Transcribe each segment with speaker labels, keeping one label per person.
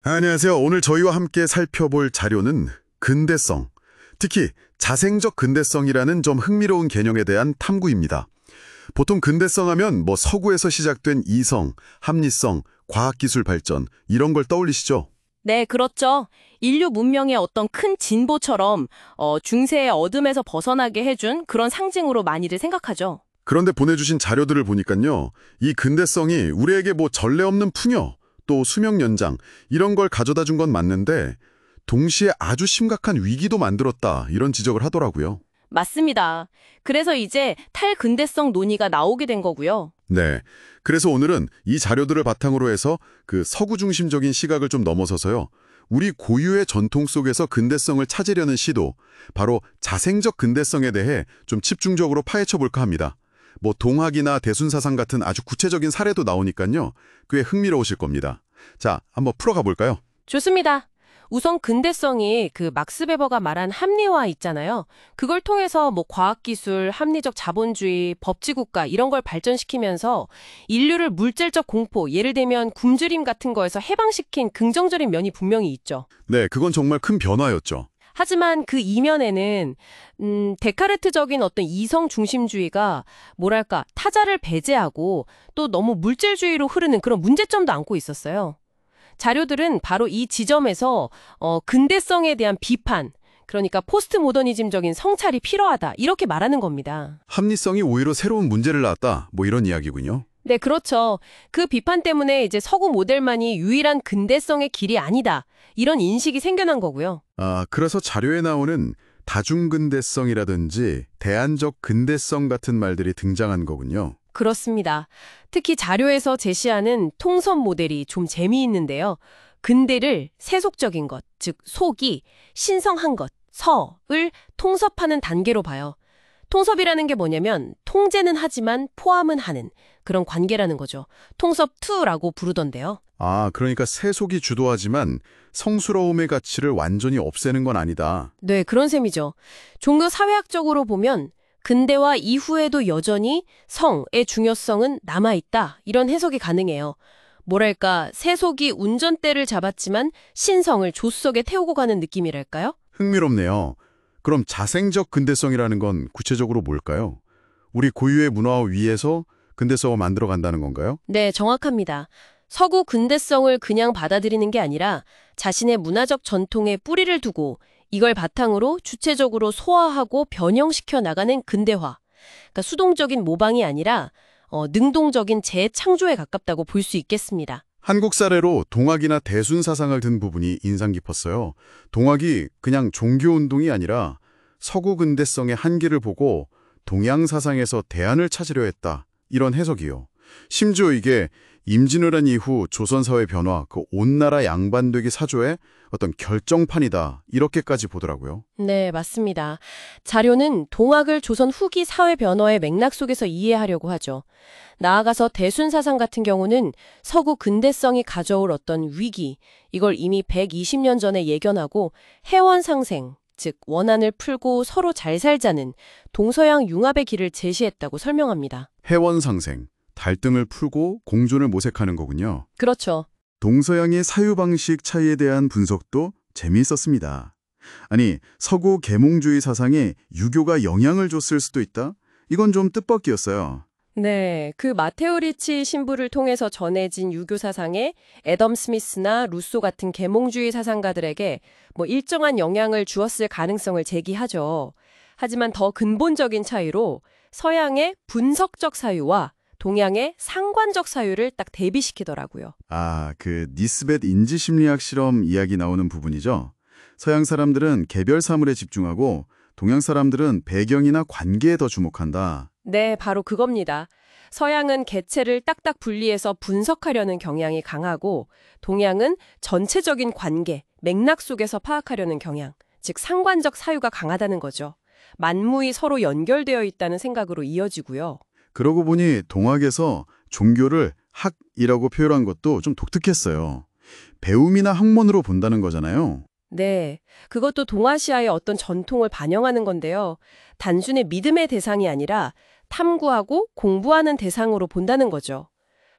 Speaker 1: 안녕하세요. 오늘 저희와 함께 살펴볼 자료는 근대성, 특히 자생적 근대성이라는 좀 흥미로운 개념에 대한 탐구입니다. 보통 근대성 하면 서구에서 시작된 이성, 합리성, 과학기술 발전 이런 걸 떠올리시죠?
Speaker 2: 네, 그렇죠. 인류 문명의 어떤 큰 진보처럼 중세의 어둠에서 벗어나게 해준 그런 상징으로 많이들 생각하죠.
Speaker 1: 그런데 보내주신 자료들을 보니까요. 이 근대성이 우리에게 전례 없는 풍요, 또 수명 연장 이런 걸 가져다 준 건 맞는데 동시에 아주 심각한 위기도 만들었다 이런 지적을 하더라고요.
Speaker 2: 맞습니다. 그래서 이제 탈근대성 논의가 나오게 된 거고요.
Speaker 1: 네. 그래서 오늘은 이 자료들을 바탕으로 해서 그 서구 중심적인 시각을 좀 넘어서서요. 우리 고유의 전통 속에서 근대성을 찾으려는 시도, 바로 자생적 근대성에 대해 좀 집중적으로 파헤쳐 볼까 합니다. 동학이나 대순사상 같은 아주 구체적인 사례도 나오니까요. 꽤 흥미로우실 겁니다. 자, 한번 풀어가 볼까요?
Speaker 2: 좋습니다. 우선 근대성이 그 막스 베버가 말한 합리화 있잖아요. 그걸 통해서 과학기술, 합리적 자본주의, 법치국가 이런 걸 발전시키면서 인류를 물질적 공포, 예를 들면 굶주림 같은 거에서 해방시킨 긍정적인 면이 분명히 있죠.
Speaker 1: 네, 그건 정말 큰 변화였죠.
Speaker 2: 하지만 그 이면에는 데카르트적인 어떤 이성 중심주의가 뭐랄까 타자를 배제하고 또 너무 물질주의로 흐르는 그런 문제점도 안고 있었어요. 자료들은 바로 이 지점에서 근대성에 대한 비판, 그러니까 포스트 모더니즘적인 성찰이 필요하다 이렇게 말하는 겁니다.
Speaker 1: 합리성이 오히려 새로운 문제를 낳았다. 이런 이야기군요.
Speaker 2: 네, 그렇죠. 그 비판 때문에 이제 서구 모델만이 유일한 근대성의 길이 아니다. 이런 인식이 생겨난 거고요.
Speaker 1: 그래서 자료에 나오는 다중근대성이라든지 대안적 근대성 같은 말들이 등장한 거군요.
Speaker 2: 그렇습니다. 특히 자료에서 제시하는 통섭 모델이 좀 재미있는데요. 근대를 세속적인 것, 즉 속이 신성한 것, 서을 통섭하는 단계로 봐요. 통섭이라는 게 뭐냐면 통제는 하지만 포함은 하는 그런 관계라는 거죠. 통섭2라고 부르던데요.
Speaker 1: 그러니까 세속이 주도하지만 성스러움의 가치를 완전히 없애는 건 아니다.
Speaker 2: 네, 그런 셈이죠. 종교 사회학적으로 보면 근대화 이후에도 여전히 성의 중요성은 남아있다. 이런 해석이 가능해요. 뭐랄까, 세속이 운전대를 잡았지만 신성을 조수석에 태우고 가는 느낌이랄까요?
Speaker 1: 흥미롭네요. 그럼 자생적 근대성이라는 건 구체적으로 뭘까요? 우리 고유의 문화 위에서 근대성을 만들어 간다는 건가요?
Speaker 2: 네, 정확합니다. 서구 근대성을 그냥 받아들이는 게 아니라 자신의 문화적 전통에 뿌리를 두고 이걸 바탕으로 주체적으로 소화하고 변형시켜 나가는 근대화. 그러니까 수동적인 모방이 아니라 능동적인 재창조에 가깝다고 볼 수 있겠습니다.
Speaker 1: 한국 사례로 동학이나 대순 사상을 든 부분이 인상 깊었어요. 동학이 그냥 종교운동이 아니라 서구 근대성의 한계를 보고 동양 사상에서 대안을 찾으려 했다. 이런 해석이요. 심지어 이게 임진왜란 이후 조선사회 변화, 그 온나라 양반되기 사조의 어떤 결정판이다. 이렇게까지 보더라고요.
Speaker 2: 네, 맞습니다. 자료는 동학을 조선 후기 사회 변화의 맥락 속에서 이해하려고 하죠. 나아가서 대순사상 같은 경우는 서구 근대성이 가져올 어떤 위기, 이걸 이미 120년 전에 예견하고 해원 상생, 즉 원한을 풀고 서로 잘 살자는 동서양 융합의 길을 제시했다고 설명합니다.
Speaker 1: 해원상생, 갈등을 풀고 공존을 모색하는 거군요.
Speaker 2: 그렇죠.
Speaker 1: 동서양의 사유방식 차이에 대한 분석도 재미있었습니다. 아니, 서구 계몽주의 사상에 유교가 영향을 줬을 수도 있다? 이건 좀 뜻밖이었어요.
Speaker 2: 네, 그 마테오 리치 신부를 통해서 전해진 유교 사상에 애덤 스미스나 루소 같은 계몽주의 사상가들에게 일정한 영향을 주었을 가능성을 제기하죠. 하지만 더 근본적인 차이로 서양의 분석적 사유와 동양의 상관적 사유를 딱 대비시키더라고요.
Speaker 1: 그 니스벳 인지심리학 실험 이야기 나오는 부분이죠. 서양 사람들은 개별 사물에 집중하고 동양 사람들은 배경이나 관계에 더 주목한다.
Speaker 2: 네, 바로 그겁니다. 서양은 개체를 딱딱 분리해서 분석하려는 경향이 강하고 동양은 전체적인 관계, 맥락 속에서 파악하려는 경향, 즉 상관적 사유가 강하다는 거죠. 만무이 서로 연결되어 있다는 생각으로 이어지고요.
Speaker 1: 그러고 보니 동학에서 종교를 학이라고 표현한 것도 좀 독특했어요. 배움이나 학문으로 본다는 거잖아요.
Speaker 2: 네, 그것도 동아시아의 어떤 전통을 반영하는 건데요. 단순히 믿음의 대상이 아니라 탐구하고 공부하는 대상으로 본다는 거죠.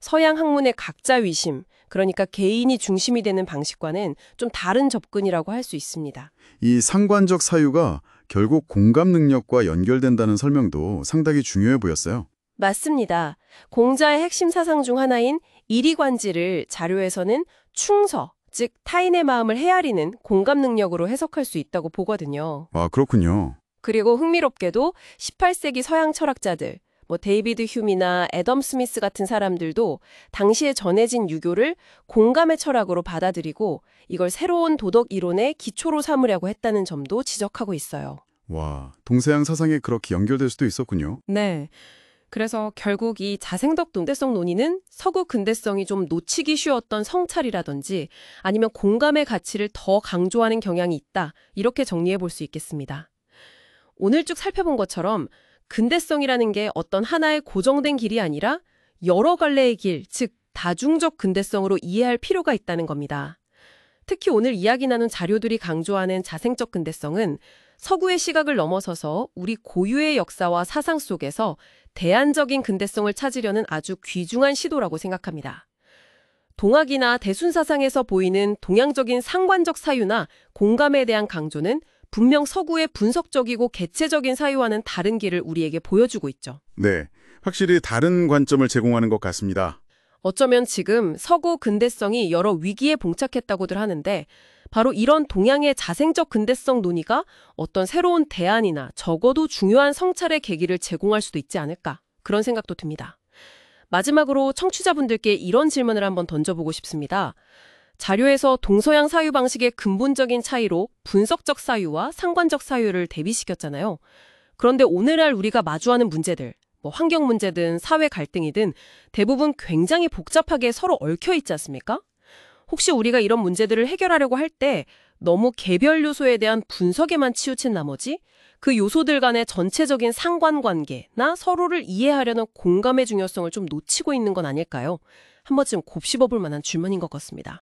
Speaker 2: 서양 학문의 각자 위심, 그러니까 개인이 중심이 되는 방식과는 좀 다른 접근이라고 할 수 있습니다.
Speaker 1: 이 상관적 사유가 결국 공감 능력과 연결된다는 설명도 상당히 중요해 보였어요.
Speaker 2: 맞습니다. 공자의 핵심 사상 중 하나인 이리관지를 자료에서는 충서, 즉 타인의 마음을 헤아리는 공감 능력으로 해석할 수 있다고 보거든요.
Speaker 1: 아, 그렇군요.
Speaker 2: 그리고 흥미롭게도 18세기 서양 철학자들, 데이비드 휴미나 애덤 스미스 같은 사람들도 당시에 전해진 유교를 공감의 철학으로 받아들이고 이걸 새로운 도덕 이론의 기초로 삼으려고 했다는 점도 지적하고 있어요.
Speaker 1: 와, 동서양 사상에 그렇게 연결될 수도 있었군요.
Speaker 2: 네. 그래서 결국 이 자생적 근대성 논의는 서구 근대성이 좀 놓치기 쉬웠던 성찰이라든지 아니면 공감의 가치를 더 강조하는 경향이 있다. 이렇게 정리해 볼 수 있겠습니다. 오늘 쭉 살펴본 것처럼 근대성이라는 게 어떤 하나의 고정된 길이 아니라 여러 갈래의 길, 즉 다중적 근대성으로 이해할 필요가 있다는 겁니다. 특히 오늘 이야기 나눈 자료들이 강조하는 자생적 근대성은 서구의 시각을 넘어서서 우리 고유의 역사와 사상 속에서 대안적인 근대성을 찾으려는 아주 귀중한 시도라고 생각합니다. 동학이나 대순사상에서 보이는 동양적인 상관적 사유나 공감에 대한 강조는 분명 서구의 분석적이고 개체적인 사유와는 다른 길을 우리에게 보여주고 있죠.
Speaker 1: 네, 확실히 다른 관점을 제공하는 것 같습니다.
Speaker 2: 어쩌면 지금 서구 근대성이 여러 위기에 봉착했다고들 하는데 바로 이런 동양의 자생적 근대성 논의가 어떤 새로운 대안이나 적어도 중요한 성찰의 계기를 제공할 수도 있지 않을까 그런 생각도 듭니다. 마지막으로 청취자분들께 이런 질문을 한번 던져보고 싶습니다. 자료에서 동서양 사유 방식의 근본적인 차이로 분석적 사유와 상관적 사유를 대비시켰잖아요. 그런데 오늘날 우리가 마주하는 문제들, 환경 문제든 사회 갈등이든 대부분 굉장히 복잡하게 서로 얽혀 있지 않습니까? 혹시 우리가 이런 문제들을 해결하려고 할 때 너무 개별 요소에 대한 분석에만 치우친 나머지 그 요소들 간의 전체적인 상관관계나 서로를 이해하려는 공감의 중요성을 좀 놓치고 있는 건 아닐까요? 한 번쯤 곱씹어 볼 만한 질문인 것 같습니다.